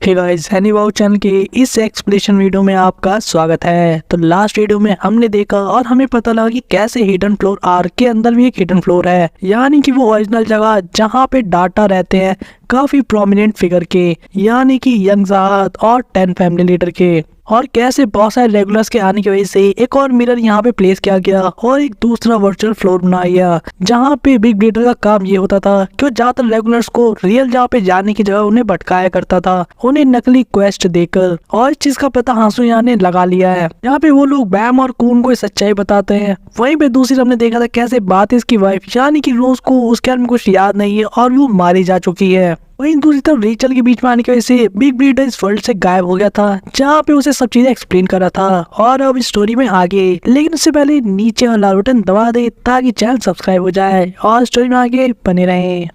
Okay guys, एनीवाउ channel के इस explanation video में आपका स्वागत है। तो लास्ट वीडियो में हमने देखा और हमें पता लगा कि कैसे हिडन फ्लोर आर्क के अंदर भी एक हिडन फ्लोर है, यानी कि वो ओरिजिनल जगह जहाँ पे डाटा रहते हैं काफी प्रोमिनेंट फिगर के, यानी कि यंग ज़ाद और 10 फैमिली लीडर के। और कैसे बहुत सारे रेगुलर्स के आने की वजह से एक और मिरर यहाँ पे प्लेस किया गया और एक दूसरा वर्चुअल फ्लोर बनाया गया, जहाँ पे बिग ब्रीडर का काम ये होता था कि वो ज्यादातर रेगुलर्स को रियल जहाँ पे जाने की जगह उन्हें भटकाया करता था, उन्हें नकली क्वेस्ट देकर। और इस चीज का पता हांसू यहाँ ने लगा लिया है। यहाँ पे वो लोग बैम और कून को सच्चाई बताते हैं। वहीं पे दूसरी हमने देखा था कैसे बातिस की वाइफ यानी कि रोज को उसके बारे में कुछ याद नहीं है और वो मारी जा चुकी है। वहीं दूसरी तरफ रेचल के बीच में आने की वजह से बिग ब्रीडर इस वर्ल्ड से गायब हो गया था, जहाँ पे उसे सब चीजें एक्सप्लेन कर रहा था। और अब स्टोरी में आगे, लेकिन उससे पहले नीचे वाला बटन दबा दे ताकि चैनल सब्सक्राइब हो जाए और स्टोरी में आगे बने रहे।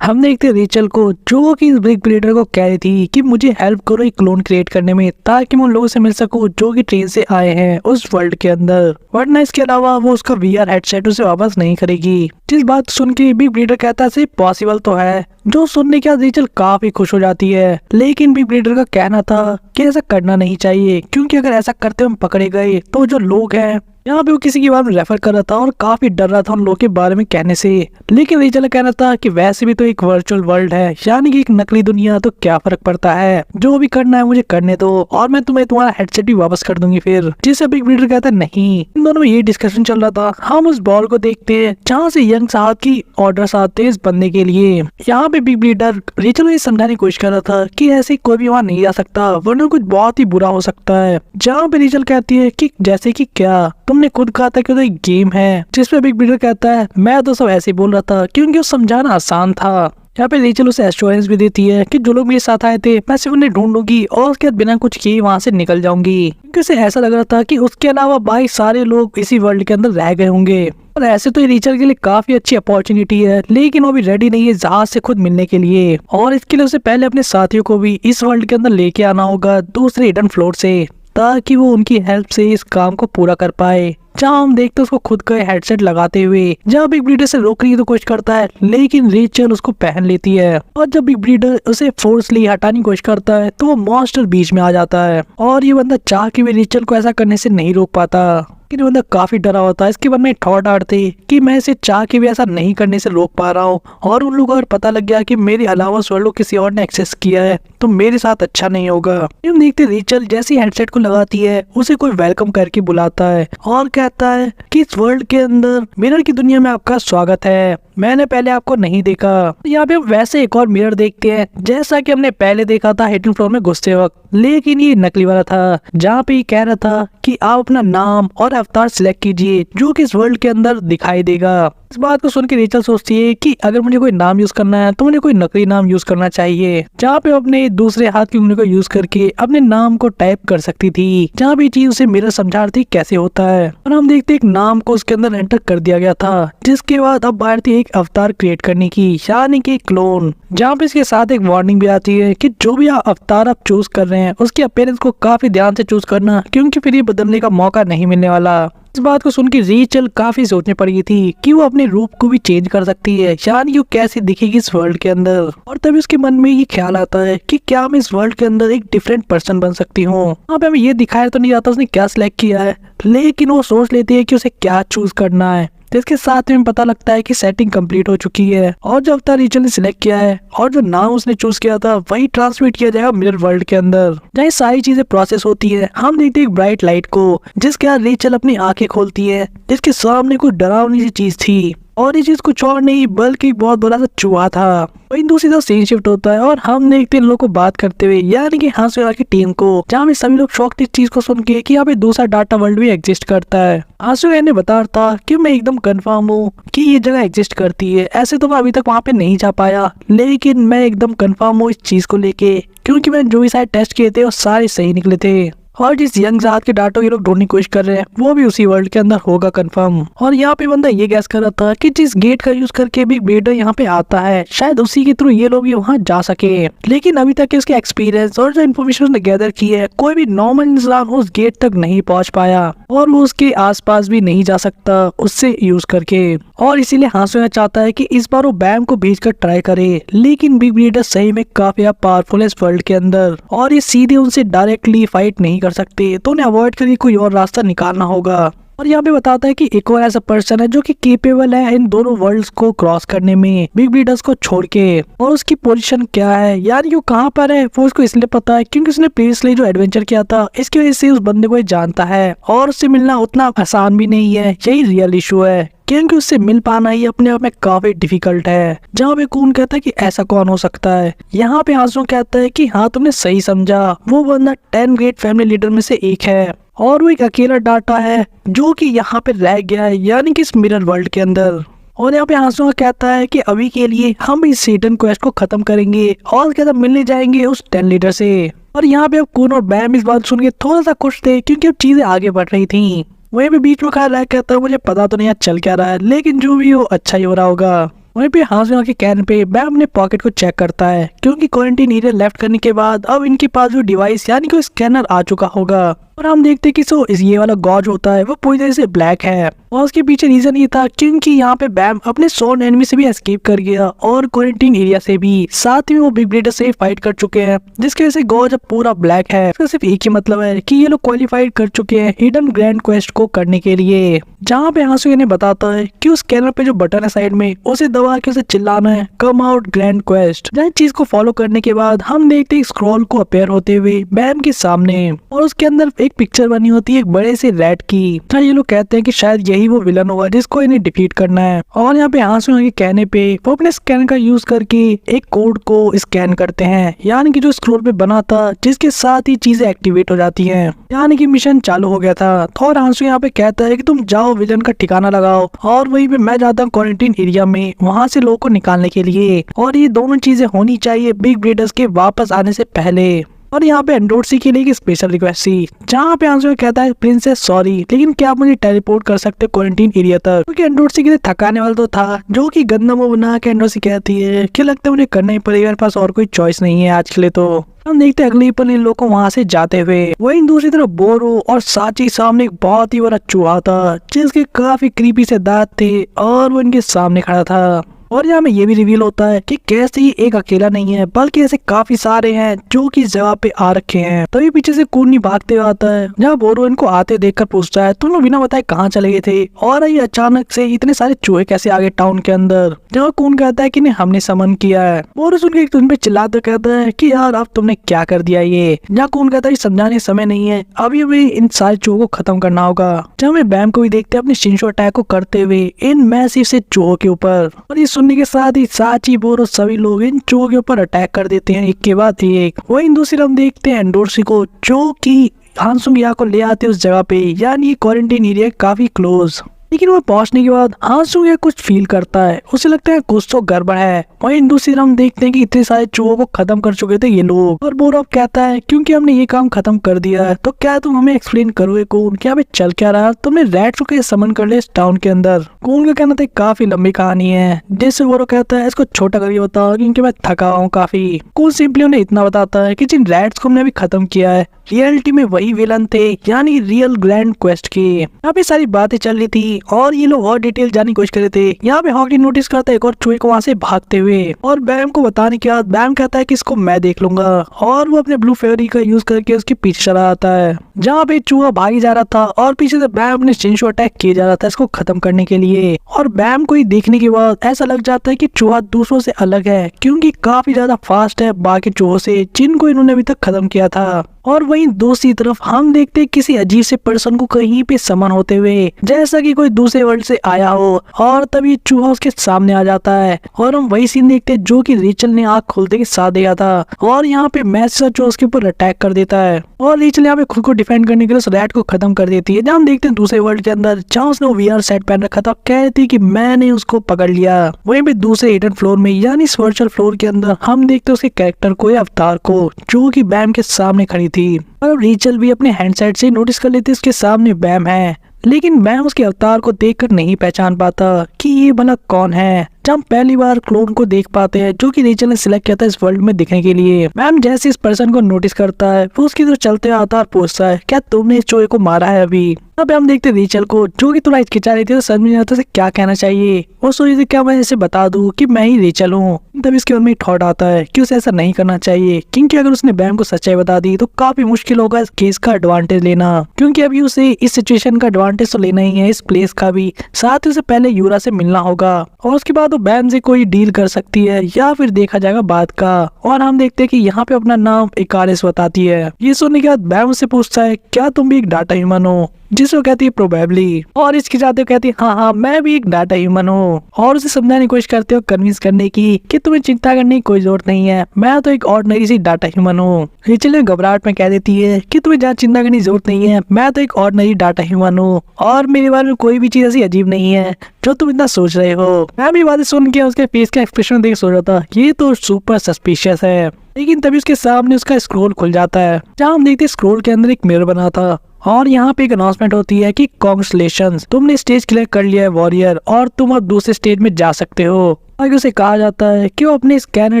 हम देखते रेचल को जो कि बिग ब्रीडर को कह रही थी कि मुझे हेल्प करो एक क्लोन क्रिएट करने में, ताकि मैं उन लोगों से मिल सकूं जो कि ट्रेन से आए हैं उस वर्ल्ड के अंदर। वरना इसके अलावा वो उसका VR हेडसेट उसे वापस नहीं करेगी। जिस बात सुन के बिग ब्रीडर कहता है पॉसिबल तो है, जो सुनने के बाद रेचल काफी खुश हो जाती है। लेकिन बिग ब्रीडर का कहना था कि ऐसा करना नहीं चाहिए, क्योंकि अगर ऐसा करते हम पकड़े गए तो जो लोग हैं यहाँ पे वो किसी के बारे में रेफर कर रहा था और काफी डर रहा था उन लोगों के बारे में कहने से। लेकिन रेचल का कहना था कि वैसे भी तो एक वर्चुअल वर्ल्ड है, यानी कि एक नकली दुनिया, तो क्या फर्क पड़ता है, जो भी करना है मुझे करने दो और मैं तुम्हारा हेडसेट भी वापस कर दूंगी फिर। जिससे बिग ब्रीडर कहता है नहीं। इन दोनों में ये डिस्कशन चल रहा था। हम उस बॉल को देखते हैं जहाँ से यंग साहब की ऑर्डर्स आते हैं इस बंदे के लिए। यहाँ पे बिग ब्रीडर रेचल को ये समझाने की कोशिश कर रहा था कि ऐसे कोई भी वहाँ नहीं आ सकता, वरना कुछ बहुत ही बुरा हो सकता है। जहाँ पे रेचल कहती है कि जैसे कि क्या, तुमने खुद कहा था कि तो एक गेम है। जिसपे बिग ब्रीडर कहता है मैं तो सब ऐसे ही बोल रहा था क्योंकि वो समझाना आसान था। यहाँ पे रेचल उसे एश्योरेंस भी देती है कि जो लोग मेरे साथ आए थे मैं सिर्फ उन्हें ढूंढूंगी और उसके बाद बिना कुछ किए वहाँ से निकल जाऊंगी, क्योंकि उसे ऐसा लग रहा था कि उसके अलावा बाकी सारे लोग इसी वर्ल्ड के अंदर रह गए होंगे। और ऐसे तो रेचल के लिए काफी अच्छी अपॉर्चुनिटी है, लेकिन वो भी रेडी नहीं है जहाज से खुद मिलने के लिए। और इसके लिए उसे पहले अपने साथियों को भी इस वर्ल्ड के अंदर लेके आना होगा दूसरे हिडन फ्लोर से, ताकि वो उनकी हेल्प से इस काम को पूरा कर पाए। जहाँ हम देखते हैं उसको खुद का हेडसेट लगाते हुए, जब बिग ब्रीडर से रोकने की तो कोशिश करता है, लेकिन रेचल उसको पहन लेती है। और जब बिग ब्रीडर उसे फोर्सली हटाने की कोशिश करता है तो वो मॉन्स्टर बीच में आ जाता है। और ये बंदा चाह के भी रेचल को ऐसा करने से नहीं रोक पाता। लेकिन बंदा काफी डरा होता है। इसके बाद में थॉट आते कि मैं इसे चाह के भी ऐसा नहीं करने से रोक पा रहा हूँ, और उन लोगों को पता लग गया कि मेरे अलावा वर्ल्ड को किसी और ने एक्सेस किया है तो मेरे साथ अच्छा नहीं होगा। हम देखते रेचल जैसी हेडसेट को लगाती है उसे कोई वेलकम करके बुलाता है और कहता है कि इस वर्ल्ड के अंदर मिरर की दुनिया में आपका स्वागत है, मैंने पहले आपको नहीं देखा। यहाँ पे वैसे एक और मिरर देखते हैं जैसा कि हमने पहले देखा था हिडन फ्लोर में घुसते वक्त, लेकिन ये नकली वाला था, जहाँ पे ये कह रहा था कि आप अपना नाम और अवतार सिलेक्ट कीजिए जो कि इस वर्ल्ड के अंदर दिखाई देगा। इस बात को सुन के रेचल सोचती है कि अगर मुझे कोई नाम यूज करना है तो मुझे कोई नकली नाम यूज करना चाहिए, जहाँ पे अपने दूसरे हाथ की उंगली को यूज करके अपने नाम को टाइप कर सकती थी। जहाँ भी चीज उसे मिरर समझा रही थी कैसे होता है। और हम देखते एक नाम को उसके अंदर एंटर कर दिया गया था, जिसके बाद अब बाहर थी एक अवतार क्रिएट करने की, यानी कि क्लोन। जहाँ पे इसके साथ एक वार्निंग भी आती है कि जो भी अवतार आप चूज कर रहे हैं उसके अपीयरेंस को काफी ध्यान से चूज करना, क्योंकि फिर ये बदलने का मौका नहीं मिलने वाला। इस बात को सुन के रेचल काफी सोचने पड़ गई थी कि वो अपने रूप को भी चेंज कर सकती है, यानी वो कैसे दिखेगी इस वर्ल्ड के अंदर। और तभी उसके मन में ये ख्याल आता है कि क्या मैं इस वर्ल्ड के अंदर एक डिफरेंट पर्सन बन सकती हूँ। यहाँ पे हमें ये दिखाया तो नहीं जाता उसने क्या सिलेक्ट किया है, लेकिन वो सोच लेती है कि उसे क्या चूज करना है। जिसके साथ में पता लगता है कि सेटिंग कंप्लीट हो चुकी है और जो अवतार रेचल ने सिलेक्ट किया है और जो नाम उसने चूज किया था वही ट्रांसमिट किया जाएगा मिरर वर्ल्ड के अंदर, जहाँ सारी चीजें प्रोसेस होती है। हम देखते हैं एक ब्राइट लाइट को, जिसके बाद रेचल अपनी आंखें खोलती है, जिसके सामने कुछ डरावनी सी चीज थी, और ये चीज कुछ और नहीं बल्कि बहुत बड़ा सा चूहा था। वहीं दूसरी तरफ सीन शिफ्ट होता है और हम देखते हैं लोगों को बात करते हुए, यानी कि हांसू की टीम को, जहाँ में सभी लोग शॉक थे इस चीज को सुन के कि यहाँ पे दूसरा डाटा वर्ल्ड भी एग्जिस्ट करता है। हांसू ने बताया था कि मैं एकदम कंफर्म हूँ कि ये जगह एग्जिस्ट करती है, ऐसे तो मैं अभी तक वहाँ पे नहीं जा पाया, लेकिन मैं एकदम कंफर्म हूँ इस चीज को लेके, क्योंकि मैंने जो भी सारे टेस्ट किए थे वो सारे सही निकले थे। और जिस यंग ज़ाद के डाटा ये लोग ढूंढने की कोशिश कर रहे हैं वो भी उसी वर्ल्ड के अंदर होगा कंफर्म। और यहाँ पे बंदा ये गैस कर रहा था कि जिस गेट का यूज करके बिग ब्रीडर यहाँ पे आता है शायद उसी के थ्रू ये लोग भी वहाँ जा सके, लेकिन अभी तक उसके एक्सपीरियंस और जो इन्फॉर्मेशन उसने गैदर की है कोई भी नॉर्मल इंसान उस गेट तक नहीं पहुँच पाया और वो उसके आसपास भी नहीं जा सकता उससे यूज करके। और इसीलिए हांसुया चाहता है कि इस बार वो बैम को भेजकर ट्राई करे। लेकिन बिग ब्रीडर सही में काफी पावरफुल है इस वर्ल्ड के अंदर और ये सीधे उनसे डायरेक्टली फाइट नहीं कर सकते, तो उन्हें अवॉइड करके कोई और रास्ता निकालना होगा। और यहाँ पे बताता है कि एक और ऐसा पर्सन है जो कि केपेबल है इन दोनों वर्ल्ड्स को क्रॉस करने में बिग ब्रीडर्स को छोड़ के। और उसकी पोजीशन क्या है, यानी वो कहाँ पर है, वो उसको इसलिए पता है क्योंकि उसने प्रीवियसली जो एडवेंचर किया था इसकी वजह से उस बंदे को जानता है। और उससे मिलना उतना आसान भी नहीं है, यही रियल इशू है, क्योंकि उससे मिल पाना ही अपने आप में काफी डिफिकल्ट है। जहाँ पे कून कहता है कि ऐसा कौन हो सकता है, यहाँ पे हांसू कहता है कि हाँ तुमने सही समझा, वो बंदा 10 ग्रेट फैमिली लीडर में से एक है और वो एक अकेला डाटा है जो कि यहाँ पे रह गया है, यानी कि इस मिरर वर्ल्ड के अंदर। और यहाँ पे हांसू कहता है कि अभी के लिए हम इस सेटन क्वेस्ट को खत्म करेंगे और कहता मिलने जाएंगे उस 10 लीडर से। और यहाँ पे अब कून और बैम इस बात सुन के थोड़ा सा खुश थे क्योंकि अब चीजें आगे बढ़ रही थी। वहीं पे बीच में खा रहा कहता है मुझे पता तो नहीं यार चल क्या रहा है, लेकिन जो भी हो अच्छा ही हो रहा होगा। वहीं पे हांसुया के कहने पे बैम अपने पॉकेट को चेक करता है क्योंकि क्वारंटीन एरिया लेफ्ट करने के बाद अब इनके पास जो डिवाइस यानी कि स्कैनर आ चुका होगा। और हम देखते हैं कि ये वाला गॉज होता है वो पूरी तरह से ब्लैक है और उसके पीछे रीजन ये था क्योंकि यहाँ पे बैम अपने सोन एनिमी से भी एस्केप कर गया और क्वारंटीन एरिया से भी, साथ ही वो बिग ब्रीडर से फाइट कर चुके हैं, जिसकी वजह से गॉज अब पूरा ब्लैक है। इसका सिर्फ एक ही मतलब है कि ये लोग क्वालिफाइड कर चुके हैं हिडन ग्रैंड क्वेस्ट को करने के लिए। जहाँ पे हांसुया ने बताता है कि उस स्कैनर पे जो बटन है साइड में उसे दबा के उसे चिल्लाना है कम आउट ग्रैंड क्वेस्ट। जहाँ चीज को फॉलो करने के बाद हम देखते हैं स्क्रॉल को अपेयर होते हुए बैम के सामने और उसके अंदर एक पिक्चर बनी होती है एक बड़े से रैट की। ये लोग कहते हैं कि शायद यही वो विलन होगा जिसको इन्हें डिफीट करना है। और यहाँ पे हांसुया के कहने पे वो अपने स्कैनर का यूज करके एक कोड को स्कैन करते हैं, यानी कि जो स्क्रॉल पे बना था जिसके साथ ही चीजें एक्टिवेट हो जाती हैं, यानी कि मिशन चालू हो गया था। और हांसुया यहाँ पे कहता है कि तुम जाओ विलन का ठिकाना लगाओ और वहीं पे मैं जाता हूँ क्वारंटीन एरिया में वहां से लोगों को निकालने के लिए। और ये दोनों चीजें होनी चाहिए बिग ब्रीडर्स के वापस आने से पहले। और यहाँ पे एंड्रोसी के लिए एक स्पेशल रिक्वेस्ट थी जहाँ पे हांसुया कहता है प्रिंसेस सॉरी, लेकिन क्या आप मुझे टेलीपोर्ट कर सकते क्वारंटीन एरिया तक, क्योंकि एंड्रोसी के लिए थकाने वाला तो था जो कि गंदा मुंह बना के एंड्रोसी कहती है कि लगता है मुझे करना ही पड़ेगा, मेरे पास और कोई चॉइस नहीं है आज के लिए। तो हम देखते हैं अगले पल इन लोगों को वहां से जाते हुए। वहीं दूसरी तरफ बोरो और साची सामने एक बहुत ही बड़ा चूहा था जिसके काफी क्रीपी से दांत थे और वो इनके सामने खड़ा था। और यहाँ में ये भी रिवील होता है कि कैसे ये एक अकेला नहीं है बल्कि ऐसे काफी सारे हैं जो कि इस जगह पे आ रखे हैं। तभी पीछे से कूनी भागते हुए आता है जहाँ बोरो इनको आते देखकर पूछता है तुम लोग बिना बताए कहाँ चले गए थे और ये अचानक से इतने सारे चूहे कैसे आ गए टाउन के अंदर। जहाँ कून कहता है कि नहीं हमने समन किया है। बोरो सुन के तुम पे चिल्लाते कहता है कि यार अब तुमने क्या कर दिया ये। जहाँ कून कहता है समझाने समय नहीं है, अभी अभी इन सारे चूहों को खत्म करना होगा। जहाँ में बैम को भी देखते हैं अपने शिंशो अटैक को करते हुए इन मैसिव से चूहों के ऊपर। और ये सुनने के साथ ही साची बोरो सभी लोग इन चूहों के ऊपर अटैक कर देते हैं एक के बाद एक। वहीं दूसरी हम देखते हैं एंडोर्सी को जो कि हांसुया को ले आते उस जगह पे, यानी क्वारंटीन एरिया काफी क्लोज। लेकिन वो पहुंचने के बाद हांसुया कुछ फील करता है, उसे लगता है कुछ तो गड़बड़ है। वहीं दूसरी हम देखते हैं कि इतने सारे चूहों को खत्म कर चुके थे ये लोग। और बोरो कहता है क्योंकि हमने ये काम खत्म कर दिया है तो क्या तुम हमें एक्सप्लेन करोगे कून क्या भी चल क्या रहा, तुमने रैट्स को कैसे समन कर लिया इस टाउन के अंदर। कून का कहना था काफी लंबी कहानी है जिससे बोरो कहता है इसको छोटा करके बताओ क्योंकि मैं थका हूँ काफी। कून सिंपली उन्हें इतना बताता है कि जिन रैट्स को हमने अभी खत्म किया है रियलिटी में वही विलन थे, यानी रियल ग्रैंड क्वेस्ट के। यहाँ पे सारी बातें चल रही थी और ये लोग और डिटेल जानने की कोशिश कर रहे थे। यहाँ पे हॉकी नोटिस करता है एक और चूहे को वहाँ से भागते हुए और बैम को बताने के बाद बैम कहता है कि इसको मैं देख लूंगा और वो अपने ब्लू फेवरी का यूज करके उसके पीछे चला आता है। जहाँ पे चूहा भागी जा रहा था और पीछे से बैम अपने शिंशो अटैक किए जा रहा था इसको खत्म करने के लिए। और बैम को ही देखने के बाद ऐसा लग जाता है कि चूहा दूसरों से अलग है क्योंकि काफी ज्यादा फास्ट है बाकी चूहों से जिनको इन्होंने अभी तक खत्म किया था। और वहीं दूसरी तरफ हम देखते हैं किसी अजीब से पर्सन को कहीं पे समन होते हुए, जैसा कि कोई दूसरे वर्ल्ड से आया हो और तभी चूहा उसके सामने आ जाता है। और हम वही सीन देखते हैं जो कि रेचल ने आँख खोलते के साथ देखा था और यहाँ पे मैसेज जो उसके ऊपर अटैक कर देता है और रेचल यहाँ पे खुद को डिफेंड करने के लिए उस रैट को खत्म कर देती है। जहाँ हम देखते हैं दूसरे वर्ल्ड के अंदर जहाँ उसने VR सेट पहन रखा था कहती कि मैंने उसको पकड़ लिया। वहीं पे दूसरे हिडन फ्लोर में यानी वर्चुअल फ्लोर के अंदर हम देखते हैं उसके कैरेक्टर को या अवतार को जो कि बैम के सामने खड़ी थी। और रेचल भी अपने हैंडसेट से नोटिस कर लेती उसके सामने बैम है, लेकिन बैम उसके अवतार को देखकर नहीं पहचान पाता कि ये भला कौन है। जब हम पहली बार क्लोन को देख पाते हैं जो कि रेचल ने सिलेक्ट किया था इस वर्ल्ड में दिखने के लिए। मैम जैसे इस पर्सन को नोटिस करता है वो उसकी तरफ चलते आता और पूछता है क्या तुमने इस चूहे को मारा है अभी। अब हम देखते रेचल को जो कि थोड़ा हिचकिचा रही थी, तो समझ में नहीं आता से क्या कहना चाहिए। वो सोची थी क्या मैं इसे बता दूं कि मैं ही रेचल हूँ। तब इसके मन में थॉट आता है कि उसे ऐसा नहीं करना चाहिए, क्योंकि अगर उसने बैम को सच्चाई बता दी तो काफी मुश्किल होगा इस केस का एडवांटेज लेना, क्योंकि अभी उसे इस सिचुएशन का एडवांटेज तो लेना ही है, इस प्लेस का भी। साथ ही उसे पहले यूरा से मिलना होगा और उसके बाद वो बैम से कोई डील कर सकती है या फिर देखा जाएगा बाद का। और हम देखते हैं कि यहाँ पे अपना नाम इकारिस बताती है। ये सुनने के बाद बैम उससे पूछता है क्या तुम भी एक डाटा ह्यूमन हो, जिसे वो कहती है प्रोबेबली। और इसके साथ वो कहती है हाँ मैं भी एक डाटा ह्यूमन हूँ। और उसे समझाने की कोशिश करते हो, कन्विंस करने की कि तुम्हें चिंता करने की कोई जरूरत नहीं है, मैं तो एक ऑर्डिनरी सी डाटा ह्यूमन हूँ। रेचल घबराहट में कह देती है कि तुम्हें जहाँ चिंता करने की जरूरत नहीं है, मैं तो एक ऑर्डिनरी डाटा ह्यूमन हूँ और मेरे बारे में कोई भी चीज ऐसी अजीब नहीं है जो तुम इतना सोच रहे हो। मैं भी बातें सुन के उसके फेस का एक्सप्रेशन देख सोच रहा था ये तो सुपर सस्पिशियस है। लेकिन तभी उसके सामने उसका स्क्रोल खुल जाता है, जहाँ हम देखते स्क्रोल के अंदर एक मिरर बना था और यहाँ पे एक अनाउंसमेंट होती है कि कांग्रेचुलेशंस, तुमने स्टेज क्लियर कर लिया है वॉरियर और तुम अब दूसरे स्टेज में जा सकते हो। आगे उसे कहा जाता है कि वो अपने स्कैनर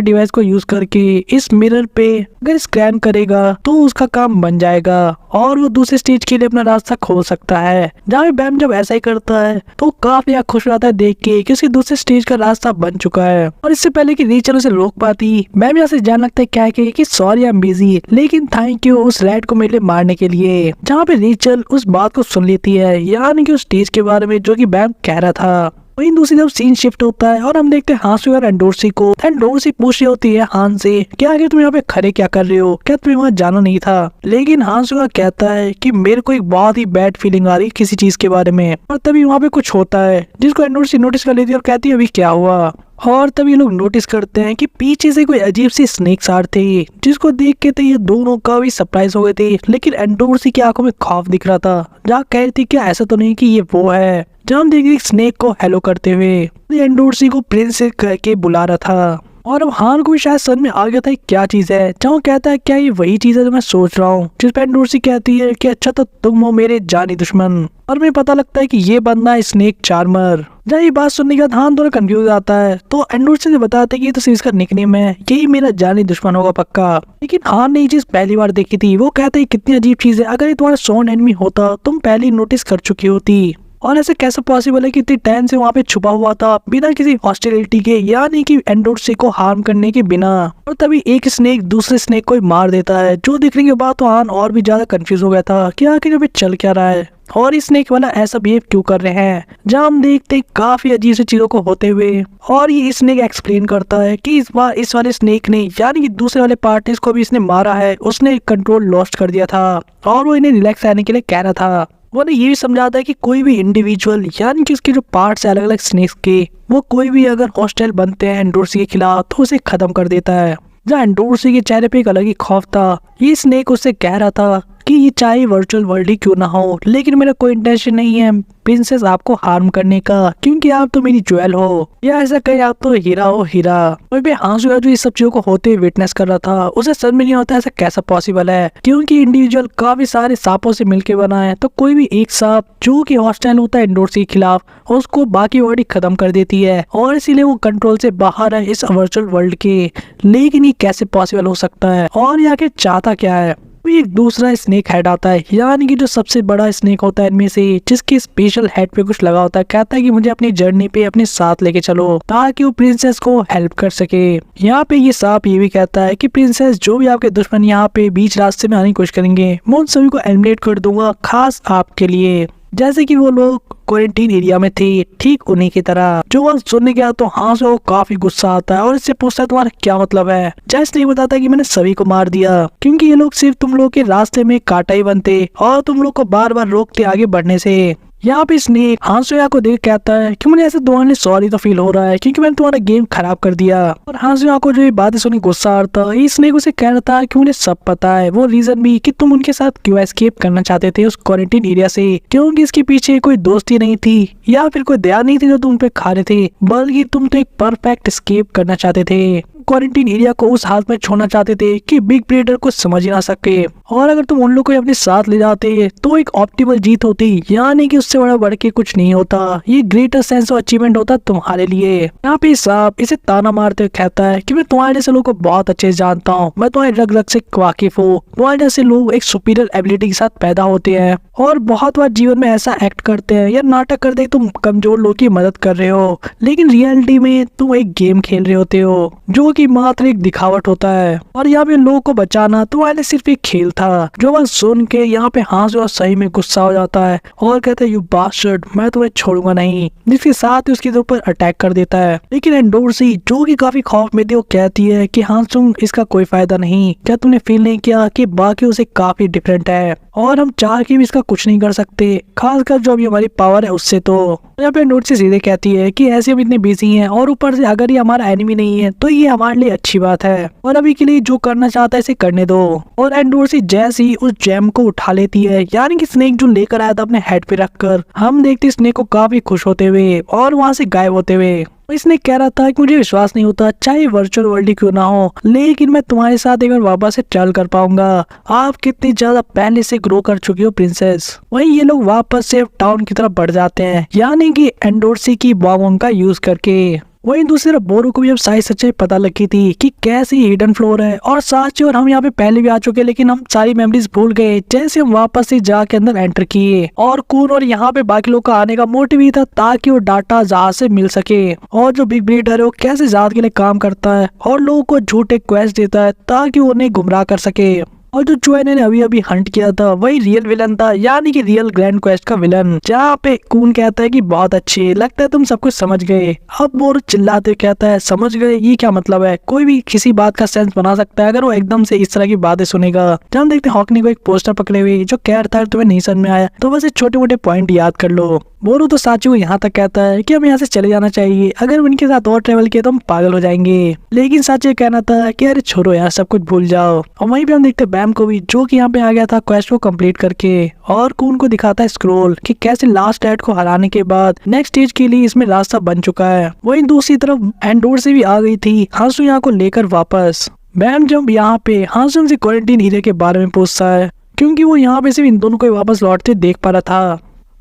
डिवाइस को यूज करके इस मिरर पे अगर स्कैन करेगा तो उसका काम बन जाएगा और वो दूसरे स्टेज के लिए अपना रास्ता खोल सकता है। जहाँ पे बैम जब ऐसा ही करता है तो काफी खुश रहता है देख के कि उसके दूसरे स्टेज का रास्ता बन चुका है। और इससे पहले कि रेचल उसे रोक पाती, बैम यहाँ से जान लगता है क्या है कि सॉरी आई एम बिजी, लेकिन थैंक यू उस रैट को मेरे लिए मारने के लिए। जहाँ पे रेचल उस बात को सुन लेती है, यानी कि उस स्टेज के बारे में जो कि बैम कह रहा था। वहीं दूसरी तरफ सीन शिफ्ट होता है और हम देखते हैं हांसू और एंडोर्सी को। एंडोर्सी पूछ रही होती है हान से क्या आगे तुम यहाँ पे खड़े क्या कर रहे हो, क्या तुम्हें वहाँ जाना नहीं था। लेकिन हांसू कहता है कि मेरे को एक बहुत ही बैड फीलिंग आ रही है किसी चीज के बारे में। और तभी वहाँ पे कुछ होता है जिसको एंडोर्सी नोटिस कर लेती है और कहती है अभी क्या हुआ। और तभी लोग नोटिस करते हैं कि पीछे से कोई अजीब सी स्नेक्स आ रहे थे, जिसको देख के तो ये दोनों का भी सरप्राइज हो गए थे। लेकिन एंडोर्सी की आंखों में खौफ दिख रहा था, जहाँ कह रही थी क्या ऐसा तो नहीं कि ये वो है। जब हम देख रहे स्नेक को हेलो करते हुए एंडोर्सी को प्रिंस करके बुला रहा था। और अब हान को भी शायद समझ में आ गया था क्या चीज है। जहाँ कहता है क्या ये वही चीज है जो मैं सोच रहा हूँ, जिस पर एंडोर्सी कहती है कि अच्छा तो तुम हो मेरे जानी दुश्मन। और मुझे पता लगता है कि ये बंदा है स्नेक चार्मर। जब ये बात सुनने के बाद हान थोड़ा कंफ्यूज आता है, तो एंडोर्सी से बताते कि ये तो इसका निकनेम है, यही मेरा जानी दुश्मन होगा पक्का। लेकिन हान ने ये चीज पहली बार देखी थी। वो कहता है कितनी अजीब चीज है, अगर ये तुम्हारा सॉन एनिमी होता तुम पहले नोटिस कर चुकी होती। और ऐसे कैसे पॉसिबल है कि इतनी टाइम से वहाँ पे छुपा हुआ था बिना किसी हॉस्टिलिटी के, यानी कि एंडोर्सी को हार्म करने के बिना। और तभी एक स्नेक दूसरे स्नेक को मार देता है, जो देखने के बाद तो हान और भी ज्यादा कंफ्यूज हो गया था कि आखिर अभी चल क्या रहा है और इस स्नेक वाला ऐसा बिहेव क्यों कर रहे हैं। जहाँ हम देखते काफी अजीब सी चीजों को होते हुए, और ये स्नेक एक्सप्लेन करता है कि इस बार इस वाले स्नेक ने यानी कि दूसरे वाले पार्टनर्स को भी इसने मारा है, उसने कंट्रोल लॉस्ट कर दिया था और वो इन्हें रिलैक्स रहने के लिए कह रहा था। वो ये भी समझाता है कि कोई भी इंडिविजुअल यानी कि उसके जो पार्ट्स है अलग अलग स्नेक्स के, वो कोई भी अगर हॉस्टाइल बनते हैं एंडोर्सी के खिलाफ तो उसे खत्म कर देता है। जहाँ एंडोर्सी के चेहरे पे एक अलग ही खौफ था। ये स्नेक उससे कह रहा था कि ये चाहे वर्चुअल वर्ल्ड ही क्यों ना हो, लेकिन मेरा कोई इंटेंशन नहीं है प्रिंसेस आपको हार्म करने का, क्योंकि आप तो मेरी ज्वेल हो, या ऐसा कहे आप तो हीरा हो हीरा। और हांसू जो इस सब चीजों को होते हुए विटनेस कर रहा था, उसे समझ में नहीं होता ऐसा कैसा पॉसिबल है, क्योंकि इंडिविजुअल काफी सारे सांपों से मिलके बना है, तो कोई भी एक सांप जो कि हॉस्टाइल होता है एंडोर्सी के खिलाफ उसको बाकी वर्ल्ड खत्म कर देती है, और इसीलिए वो कंट्रोल से बाहर है इस वर्चुअल वर्ल्ड के। लेकिन ये कैसे पॉसिबल हो सकता है और ये आखिर चाहता क्या है। एक दूसरा स्नेक हेड आता है, यानी कि जो सबसे बड़ा स्नेक होता है इनमें से, जिसके स्पेशल हेड पे कुछ लगा होता है। कहता है कि मुझे अपनी जर्नी पे अपने साथ लेके चलो ताकि वो प्रिंसेस को हेल्प कर सके। यहाँ पे ये सांप ये भी कहता है कि प्रिंसेस जो भी आपके दुश्मन यहाँ पे बीच रास्ते में आने की कोशिश करेंगे, मैं उन सभी को एलिमिनेट कर दूंगा खास आपके लिए, जैसे कि वो लोग क्वारंटीन एरिया में थे ठीक उन्हीं की तरह। जो बात सुनने गया तो हाँ से वो काफी गुस्सा आता है और इससे पूछता है तुम्हारा क्या मतलब है। जैसे नहीं बताता कि मैंने सभी को मार दिया, क्योंकि ये लोग सिर्फ तुम लोग के रास्ते में कांटा ही बनते और तुम लोग को बार बार रोकते आगे बढ़ने से। यहाँ पे स्नेक हांसुया को देख कहता है कि मुझे ऐसे तुम्हारे सॉरी तो फील हो रहा है क्योंकि मैंने तुम्हारा गेम खराब कर दिया। और हांसुया को जो ये बातें सुनी गुस्सा आता है। स्नेक उसे कह रहा था कि मुझे सब पता है, वो रीजन भी कि तुम उनके साथ क्यों एस्केप करना चाहते थे उस क्वारंटीन एरिया से, क्योंकि इसके पीछे कोई दोस्ती नहीं थी या फिर कोई दया नहीं थी जो तुम पे खा रहे थे, बल्कि तुम तो एक परफेक्ट एस्केप करना चाहते थे। क्वारंटीन एरिया को उस हालत में छोड़ना चाहते थे कि बिग ब्रेडर को समझ ही ना सके, और अगर तुम उन लोग को अपने साथ ले जाते तो एक ऑप्टिमल जीत होती, यानी कि उससे बड़ा बढ़ के कुछ नहीं होता। ये ग्रेटर सेंस ऑफ अचीवमेंट होता तुम्हारे लिए। यहाँ पे सांप इसे ताना मारते हुए कहता है कि मैं तुम्हारे जैसे लोगों को बहुत अच्छे से जानता हूँ, मैं तुम्हारे रग रग से वाकिफ हूँ। तुम्हारे जैसे लोग एक सुपीरियर एबिलिटी के साथ पैदा होते हैं और बहुत बार जीवन में ऐसा एक्ट करते हैं या नाटक करते हैं तुम कमजोर लोगों की मदद कर रहे हो, लेकिन रियलिटी में तुम एक गेम खेल रहे होते हो जो कि मात्र एक दिखावट होता है। और यहाँ पे लोगों को बचाना तुम्हारे लिए सिर्फ एक खेल था। जो बात सुन के यहाँ पे हांस और सही में गुस्सा हो जाता है और कहता है यू बास्टर्ड, मैं तुम्हें छोड़ूंगा नहीं, जिसके साथ ही उसके ऊपर अटैक कर देता है। लेकिन एंडोर्सी जो कि काफी खौफ में थी वो कहती है कि हांसुंग इसका कोई फायदा नहीं, क्या तुमने फील नहीं किया कि बाकी उसे काफी डिफरेंट है और हम चाह के भी इसका कुछ नहीं कर सकते, खासकर जो अभी हमारी पावर है उससे। तो यहाँ पे नोट से सीधे कहती है कि ऐसे हम इतने बिजी हैं और ऊपर से अगर ये हमारा एनिमी नहीं है तो ये हमारे लिए अच्छी बात है और अभी के लिए जो करना चाहता है इसे करने दो। और एंडोर्सी जैसे ही उस जेम को उठा लेती है, यानी कि स्नेक जो लेकर आया था अपने हेड पे रखकर, हम देखते स्नेक को काफी खुश होते हुए और वहाँ से गायब होते हुए। इसने कह रहा था कि मुझे विश्वास नहीं होता, चाहे वर्चुअल वर्ल्ड ही क्यों ना हो, लेकिन मैं तुम्हारे साथ एक बार वापस से ट्रैवल कर पाऊंगा। आप कितनी ज्यादा पहले से ग्रो कर चुकी हो प्रिंसेस। वहीं ये लोग वापस से टाउन की तरफ बढ़ जाते हैं, यानी कि एंडोर्सी की बॉम्ब का यूज करके। वहीं दूसरी तरफ बोरो को भी अब सारी सच्चाई पता लगी थी कि कैसे हिडन फ्लोर है और साची और हम यहाँ पे पहले भी आ चुके, लेकिन हम सारी मेमोरीज भूल गए जैसे हम वापस से जाके अंदर एंटर किए। और कून और यहाँ पे बाकी लोग का आने का मोटिव ही था ताकि वो डाटा जहाज से मिल सके और जो बिग ब्रीडर है वो कैसे जहाज के लिए काम करता है और लोगों को झूठे क्वेस्ट देता है ताकि वो उन्हें गुमराह कर सके। और जो चुए ने अभी अभी हंट किया था वही रियल विलन था, यानी कि रियल ग्रैंड क्वेस्ट का विलन, जहाँ पे कून कहता है कि बहुत अच्छे लगता है तुम सब कुछ समझ गए। अब बोरो चिल्लाते कहता है समझ गए, ये क्या मतलब है? कोई भी किसी बात का सेंस बना सकता है अगर वो एकदम से इस तरह की बातें सुनेगा। जब हम देखते हैं हॉकनी को एक पोस्टर पकड़े हुए जो कह रहा था तुम्हें नहीं समझ में आया तो बस छोटे मोटे पॉइंट याद कर लो। बोरो तो साची को यहाँ तक कहता है कि हमें यहाँ से चले जाना चाहिए, अगर उनके साथ और ट्रेवल किया तो हम पागल हो जाएंगे। लेकिन साची कहना था कि अरे छोड़ो यार, सब कुछ भूल जाओ। और वहीं पे हम देखते बैम को भी जो कि यहाँ पे आ गया था क्वेस्ट को कंप्लीट करके, और कून को दिखाता है स्क्रोल कि कैसे लास्ट डैड को हराने के बाद नेक्स्ट स्टेज के लिए इसमें रास्ता बन चुका है। वहीं दूसरी तरफ एंडोर से भी आ गई थी हांसू यहाँ को लेकर वापस। बैम जब यहाँ पे हांसू से क्वारंटीन हीरे के बारे में पूछता है क्योंकि वो यहाँ पे सिर्फ इन दोनों को वापस लौटते देख पा रहा था,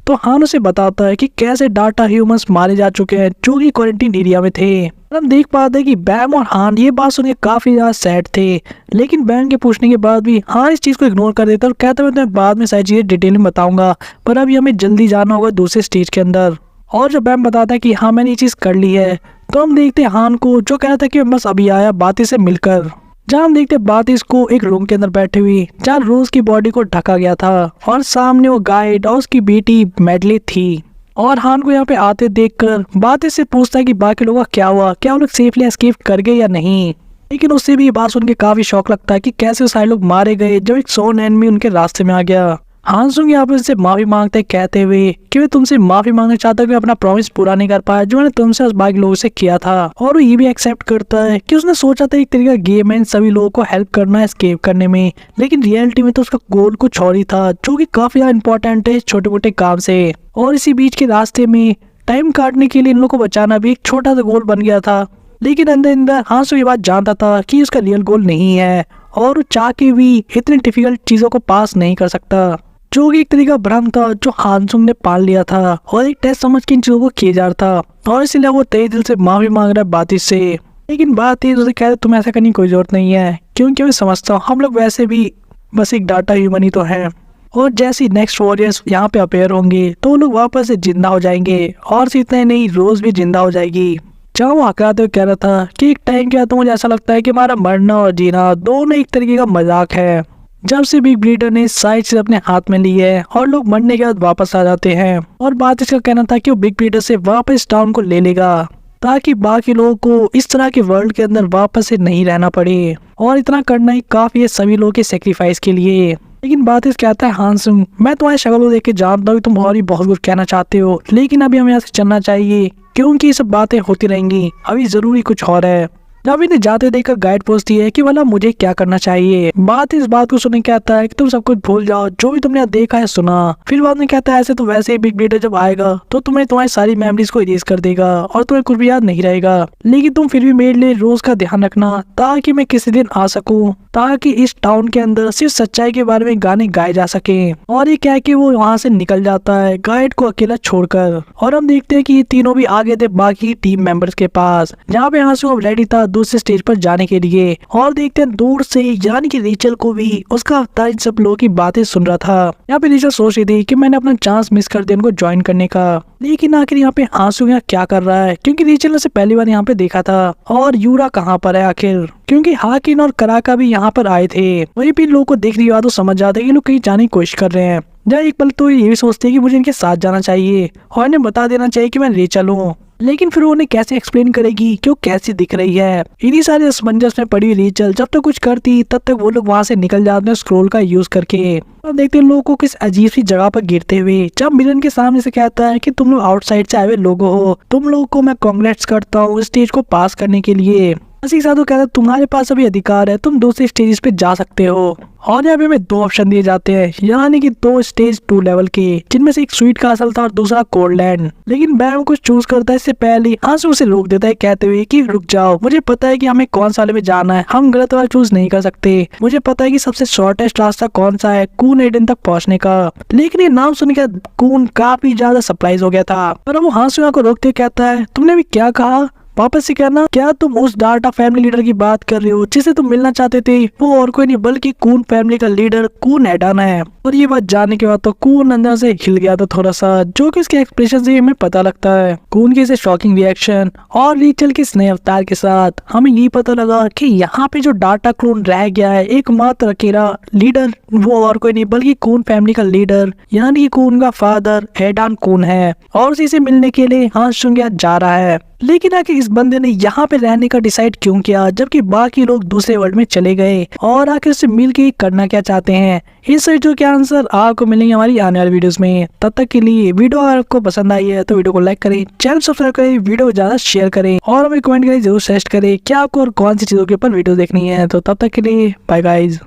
तो हान उसे बताता है कि कैसे डाटा ह्यूमंस मारे जा चुके हैं जो कि क्वारंटीन एरिया में थे। हम देख पाते हैं कि बैम और हान ये बात सुनकर काफी ज्यादा सैड थे, लेकिन बैम के पूछने के बाद भी हान इस चीज को इग्नोर कर देता और कहता है मैं तुम्हें बाद में सारी चीजें डिटेल में बताऊंगा, पर अभी हमें जल्दी जाना होगा दूसरे स्टेज के अंदर। और जब बैम बताता है कि हाँ मैंने ये चीज कर ली है, तो हम देखते हैं हान को जो कह रहा था कि बस अभी आया बातें से मिलकर। जहाँ हम देखते बात इसको एक रूम के अंदर बैठे हुई जहाँ रोज की बॉडी को ढका गया था और सामने वो गाइड और उसकी बेटी मेडली थी। और हान को यहाँ पे आते देखकर बात इससे पूछता है कि बाकी लोगों का क्या हुआ, क्या वो लोग सेफली एस्केप कर गए या नहीं। लेकिन उससे भी ये बात सुन के काफी शौक लगता है कि कैसे सारे लोग मारे गए जब एक सोन एनिमी उनके रास्ते में आ गया। हांसुंग यहाँ पे उनसे माफी मांगते कहते हुए कि मैं तुमसे माफी मांगना चाहता हूँ कि अपना प्रॉमिस पूरा नहीं कर पाया जो मैंने तुमसे उस बाकी लोगों से किया था। और वो ये भी एक्सेप्ट करता है कि उसने सोचा था एक तरीका गेम है इन सभी लोगों को हेल्प करना एस्केप करने में, लेकिन रियलिटी में तो उसका गोल कुछ और ही था जो कि काफी ज्यादा इंपॉर्टेंट है छोटे मोटे काम से। और इसी बीच के रास्ते में टाइम काटने के लिए इन लोगों को बचाना भी एक छोटा सा गोल बन गया था, लेकिन अंदर अंदर हांसू ये बात जानता था कि उसका रियल गोल नहीं है और वो चाह के भी इतनी डिफिकल्ट चीजों को पास नहीं कर सकता, जो कि एक तरीका भ्रम था जो हांसुंग ने पाल लिया था और एक टेस्ट समझ के इन चीजों को किया जा रहा था। और इसलिए वो तहे दिल से माफी मांग रहा है बातिश से, लेकिन बातिश उसे कहते तुम ऐसा करने की कोई जरूरत नहीं है क्योंकि मैं समझता हूँ हम लोग वैसे भी बस एक डाटा ह्यूमन ही तो है। और जैसे नेक्स्ट वॉरियर्स यहाँ पे अपेयर होंगे तो वो लोग वापस से जिंदा हो जाएंगे और सिर्फ इतना नहीं रोज भी जिंदा हो जाएगी। जहाँ वो हकराते हुए कह रहा था कि एक टाइम क्या तो मुझे ऐसा लगता है कि हमारा मरना और जीना दोनों एक तरीके का मजाक है। जब से बिग ब्रीडर ने सारी चीज अपने हाथ में ली है और लोग मरने के बाद वापस आ जाते हैं, और बात इसका कहना था कि वो बिग ब्रीडर से वापस टाउन को ले लेगा ताकि बाकी लोगों को इस तरह के वर्ल्ड के अंदर वापस से नहीं रहना पड़े, और इतना करना ही काफी है सभी लोगों के सेक्रीफाइस के लिए। लेकिन बात इस कहता है हांसुंग मैं तुम्हारी शक्ल को देख के जानता हूँ तुम और ही बहुत कुछ कहना चाहते हो, लेकिन अभी हमें यहाँ से चलना चाहिए क्योंकि ये सब बातें होती रहेंगी, अभी जरूरी कुछ और है। जब इन्हें जाते देखकर गाइड पूछती है कि भला मुझे क्या करना चाहिए। बात इस बात को सुनने क्या आता है कि तुम सब कुछ भूल जाओ जो भी तुमने यहाँ देखा है सुना। फिर बाद में कहता है ऐसे तो वैसे ही बिग ब्लेडर जब आएगा तो तुम्हें तुम्हारी सारी मेमोरीज को इरेज कर देगा और तुम्हें कुछ भी याद नहीं रहेगा, लेकिन तुम फिर भी मेरे लिए रोज का ध्यान रखना ताकि मैं किसी दिन आ सकूं, ताकि इस टाउन के अंदर सिर्फ सच्चाई के बारे में गाने गाए जा सके। और ये क्या कि वो वहाँ से निकल जाता है गाइड को अकेला छोड़कर। और हम देखते हैं कि ये तीनों भी आ गए थे बाकी टीम मेंबर्स के पास, जहाँ पे आंसू अब रेडी था दूसरे स्टेज पर जाने के लिए। और देखते हैं दूर से यानी कि रेचल को भी उसका अवतार इन सब लोगों की बातें सुन रहा था। यहाँ पे रेचल सोच रही थी कि मैंने अपना चांस मिस कर दिया उनको ज्वाइन करने का, लेकिन आखिर यहाँ पे आंसू यहाँ क्या कर रहा है, क्योंकि रेचल ने उसे पहली बार यहाँ पे देखा था। और यूरा कहाँ पर है आखिर, क्योंकि हाकिन और कराका भी यहाँ पर आए थे। वहीं पे लोगों को देख रही बात तो समझ जाते हैं कि लोग कहीं जाने की कोशिश कर रहे हैं। जहाँ एक पल तो ये भी सोचते हैं कि मुझे इनके साथ जाना चाहिए और इन्हें बता देना चाहिए कि मैं रेचल हूँ, लेकिन फिर उन्हें कैसे एक्सप्लेन करेगी कि वो कैसी दिख रही है। इन्हीं सारे असमंजस में पड़ी हुई रेचल जब तक कुछ करती तब तक वो लोग वहाँ से निकल जाते हैं स्क्रोल का यूज करके। अब देखते हैं लोगों को किस अजीब सी जगह पर गिरते हुए, जब मिलन के सामने से कहता है कि तुम लोग आउटसाइड से आए हुए लोग हो, तुम लोगों को मैं कांग्रेट्स करता हूँ स्टेज को पास करने के लिए। इसी के साथ वो कहता है तुम्हारे पास अभी अधिकार है, तुम दूसरे स्टेज पे जा सकते हो। और यहाँ पे हमें दो ऑप्शन दिए जाते हैं, यानी कि दो स्टेज 2 लेवल के, जिनमें से एक स्वीट कासल था और दूसरा कोल्डलैंड। लेकिन बैम कुछ चूज करता है इससे पहले आंसू उसे रोक देता है कहते हुए कि रुक जाओ, मुझे पता है कि हमें कौन सा में जाना है, हम गलत वाला चूज नहीं कर सकते। मुझे पता है कि सबसे शॉर्टेस्ट रास्ता कौन सा है कून एडन तक पहुंचने का। लेकिन ये नाम सुन के कून काफी ज्यादा सरप्राइज हो गया था, पर वो हांसू को रोकते कहता है तुमने भी क्या कहा, वापस से कहना, क्या तुम उस डाटा फैमिली लीडर की बात कर रहे हो जिसे तुम मिलना चाहते थे? वो और कोई नहीं बल्कि कून फैमिली का लीडर कून एडन है। और ये बात जानने के बाद तो कून अंदर से हिल गया था थोड़ा सा, जो कि उसके एक्सप्रेशन से हमें पता लगता है। कून के शॉकिंग रिएक्शन और रेचल के नए अवतार के साथ हमें ये पता लगा कि यहाँ पे जो डाटा क्लोन रह गया है एकमात्र अकेला लीडर वो और कोई नहीं बल्कि कून फैमिली का लीडर यानी कि कून का फादर एडन कून है, और उसी से मिलने के लिए हांसुंग जा रहा है। लेकिन आखिर इस बंदे ने यहाँ पे रहने का डिसाइड क्यों किया जबकि बाकी लोग दूसरे वर्ल्ड में चले गए, और आखिर उससे मिल के करना क्या चाहते हैं? इस वीडियो के आंसर आपको मिलेंगे हमारी आने वाली वीडियोस में। तब तक के लिए वीडियो अगर आपको पसंद आई है तो वीडियो को लाइक करें, चैनल सब्सक्राइब करें, वीडियो को ज्यादा शेयर करें और हमें कमेंट करें, जरूर सजेस्ट करें क्या आपको और कौन सी चीजों के ऊपर वीडियो देखनी है। तो तब तक के लिए बाय गाइज।